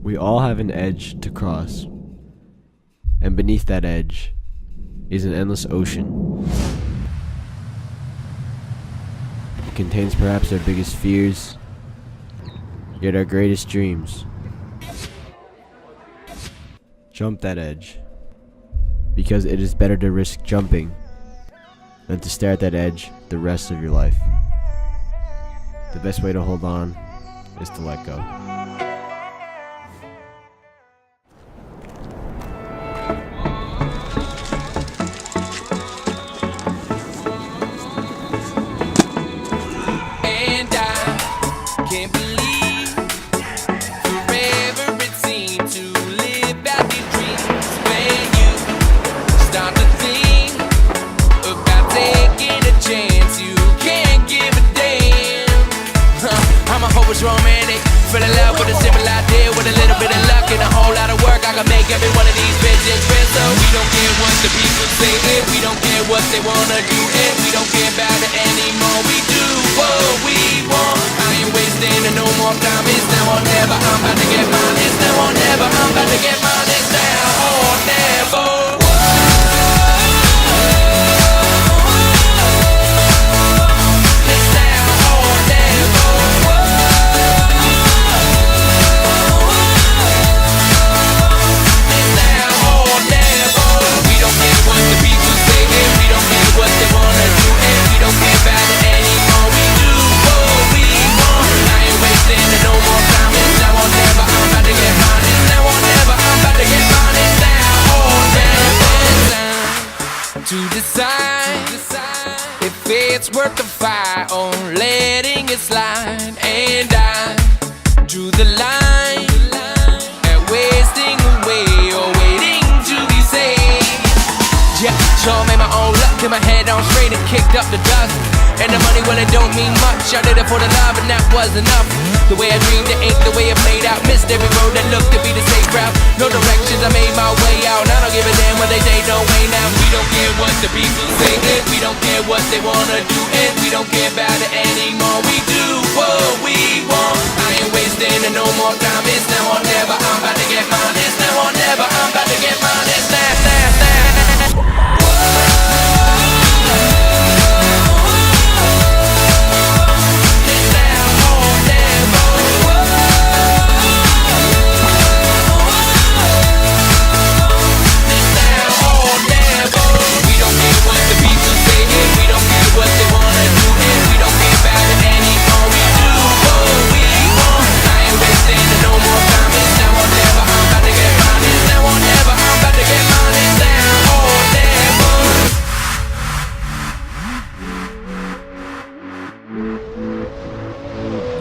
We all have an edge to cross, and beneath that edge is an endless ocean. It contains perhaps our biggest fears, yet our greatest dreams. Jump that edge, because it is better to risk jumping than to stare at that edge the rest of your life. The best way to hold on is to let go. And I can't believe forever it seemed to live out your dreams when you start to think about taking a chance. You can't give a damn. I'm a hopeless romantic, fell in love with a simple idea, with a little bit of luck and a whole lot of work. I can make every one of these bitches real. So we don't care what the people say, and we don't care what they wanna do, and we don't care about it anymore. We do what we want. I ain't wasting no more time. It's now or never. I'm about to get mine. It's now or never. I'm about to get mine. It's now or never. To decide if it's worth the fight on letting it slide. And I drew the line at wasting away or waiting to be saved. Yeah, so I made my own luck, get my head on straight and kicked up the dust. And the money, well, it don't mean much. I did it for the love and that was enough. The way I dreamed it ain't the way it played out. Missed every road that looked to be the safe route. No directions, I made my way out. I don't give a damn what they say, no way now. We don't care what the people say, and we don't care what they wanna do, and we don't care about it anymore. We do what we want. I ain't wasting no more time. It's now or never. I'm about to get mine. It's now or never. I'm about to get mine. It's now.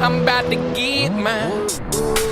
I'm about to get mine.